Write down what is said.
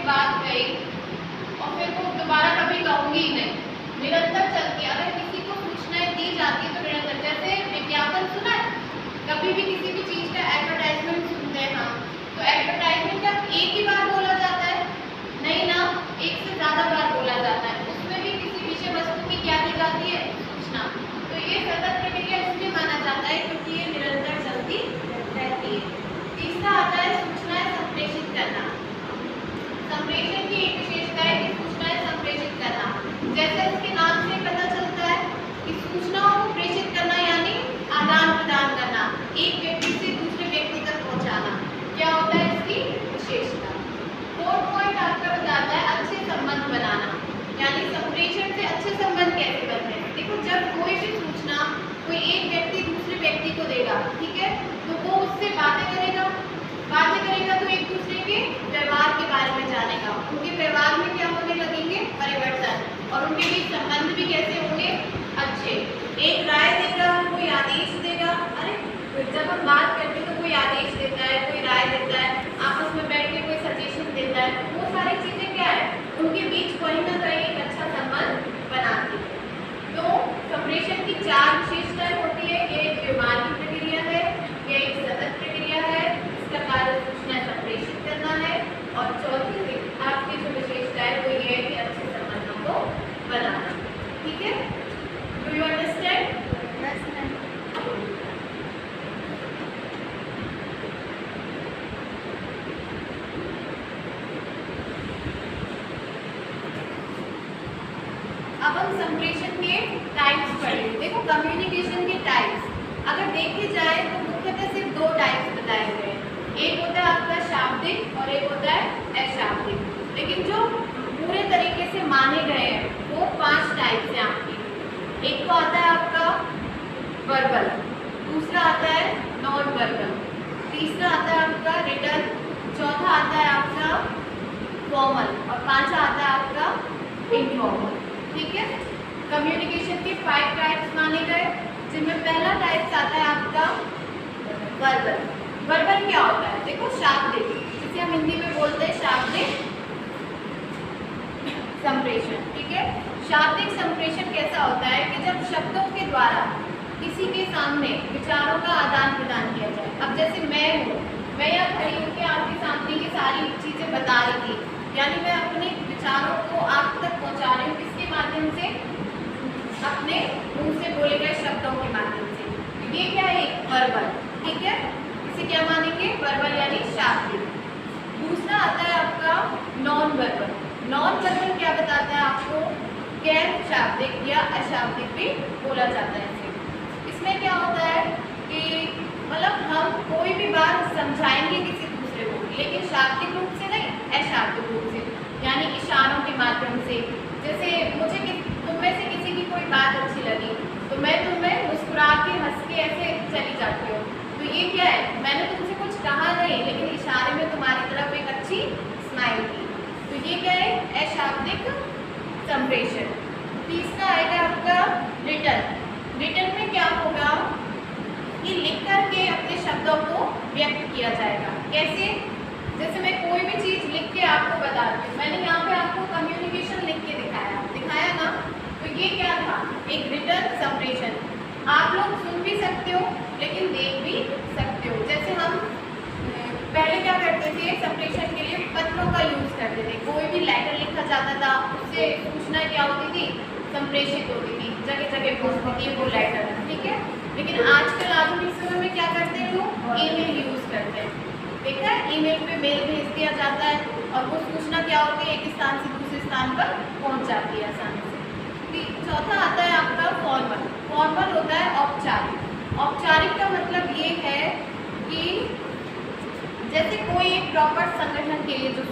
बात गई और फिर वो दोबारा कभी कहूँगी ही नहीं, निरंतर चलती है। अगर किसी को सूचनाएं दी जाती है तो निरंतर, जैसे विज्ञापन सुना है, कभी भी किसी भी चीज़ का एडवर्टाइजमेंट सुनते हैं हम, तो एडवर्टाइजमेंट क्या एक ही बार बोला जाता है? नहीं ना, एक से ज़्यादा बार बोला जाता है। उसमें भी किसी विषय वस्तु की क्या दी जाती है? सूचना। तो ये सतत प्रक्रिया इसलिए माना जाता है क्योंकि ये निरंतर चलती रहती है। तीसरा आता है सूचनाएं संप्रेषित करना। संप्रेषण की एक विशेषता है कि सूचनाएं संप्रेषित करना, जैसे इसके नाम से पता चलता है कि सूचनाओं को प्रेषित करना यानी आदान प्रदान करना, एक व्यक्ति से दूसरे व्यक्ति तक पहुंचाना, क्या होता है इसकी विशेषता। फोर्थ पॉइंट आपका बताता है अच्छे संबंध बनाना, यानी संप्रेषण से अच्छे संबंध कैसे बनते हैं। देखो, जब कोई भी सूचना कोई एक व्यक्ति दूसरे व्यक्ति को देगा, ठीक है, तो वो उससे बातें करेगा तो एक दूसरे के व्यवहार के बारे में जानेगा, उनके व्यवहार में क्या होने लगेंगे? परिवर्तन, और उनके बीच संबंध भी कैसे होंगे? अच्छे। एक राय देगा, कोई आदेश देगा। अरे जब हम बात करते हैं तो कोई आदेश देता है, कोई राय देता है, आपस में बैठ के कोई सजेशन देता है, वो सारी चीजें क्या है? उनके बीच कहीं ना कहीं एक अच्छा संबंध बनाती है। तो संप्रेषण की चार विशेषताएं होती है। ये एक व्यवहार की प्रक्रिया है, ये एक सतत प्रक्रिया है, इसका कार्य सूचना संप्रेषित करना है, और चौथी आपकी जो विशेषता है वो ये है कि अच्छे संबंधों को बनाना। ठीक है, डू यू अंडरस्टैंड? अब हम संप्रेषण के टाइप्स पढ़ेंगे। देखो, कम्युनिकेशन के टाइप्स अगर देखे जाए तो मुख्यतः सिर्फ दो टाइप्स बताए गए हैं। एक होता है आपका शाब्दिक और एक होता है अशाब्दिक, लेकिन जो पूरे तरीके से माने गए हैं वो 5 टाइप्स हैं आपकी। एक तो आता है आपका वर्बल, दूसरा आता है नॉन वर्बल, तीसरा आता है आपका रिटन, चौथा आता है आपका फॉर्मल, और पांचवा आता है आपका इनफॉर्मल। ठीक है, कम्युनिकेशन के 5 टाइप्स माने गए, जिनमें पहला टाइप्स आता है आपका वर्बल। वर्बल क्या होता है? देखो, शाब्दिक, जिसे हम हिंदी में बोलते हैं शाब्दिक संप्रेषण। ठीक है, शाब्दिक संप्रेषण कैसा होता है कि जब शब्दों के द्वारा किसी के सामने विचारों का आदान प्रदान किया जाए। अब जैसे मैं हूँ, मैं यहाँ खड़ी होकर आपके सामने की सारी चीजें बता रही थी, यानी मैं अपने विचारों को आप तक पहुँचा रही हूँ। किसके माध्यम से? अपने मुंह से बोले गए शब्दों के माध्यम से। ये क्या है? वर्बल। ठीक है, इसे क्या मानेंगे? वर्बल यानी शाब्दिक। दूसरा आता है आपका नॉन वर्बल। नॉन वर्बल क्या बताता है आपको? गैर शाब्दिक या अशाब्दिक भी बोला जाता है इसे। इसमें क्या होता है कि मतलब हम कोई भी बात समझाएंगे किसी दूसरे को, लेकिन शाब्दिक रूप से नहीं, अशाब्दिक रूप से, यानी इशारों के माध्यम से। जैसे मुझे तुम में से किसी की कोई बात अच्छी लगी तो मैं तुम्हें मुस्कुरा के हंस के ऐसे चली जाती हूँ, तो ये क्या है? मैंने तुमसे कुछ कहा नहीं, लेकिन इशारे में तुम्हारी तरफ एक अच्छी स्माइल की, तो ये क्या है? अशाब्दिक संप्रेषण। तीसरा आएगा आपका रिटन। रिटन में क्या होगा कि लिख करके अपने शब्दों को व्यक्त किया जाएगा। कैसे? जैसे मैं कोई भी चीज़ लिख के आपको बताती हूँ, मैंने यहाँ पे आपको कम्युनिकेशन लिख के दिखाया ना, तो ये क्या था? एक रिटन संप्रेषण। आप लोग सुन भी सकते हो लेकिन देख भी सकते हो। जैसे हम पहले क्या करते थे संप्रेषण के लिए? पत्रों का यूज करते थे। कोई भी लेटर लिखा जाता था, उससे सूचना क्या होती थी? संप्रेषित होती थी, जगह जगह पहुंचती थी वो लेटर। ठीक है, लेकिन आजकल आधुनिक समय में क्या करते हैं लोग? ईमेल यूज करते हैं। देखा है, ईमेल पे मेल भेज दिया जाता है और वो सूचना क्या होती है? एक स्थान से दूसरे स्थान पर पहुंच जाती है आसानी से। चौथा आता है आपका फॉर्मल। फॉर्मल होता है औपचारिक। औपचारिक का मतलब ये है कि जैसे कोई एक प्रॉपर संगठन के लिए जो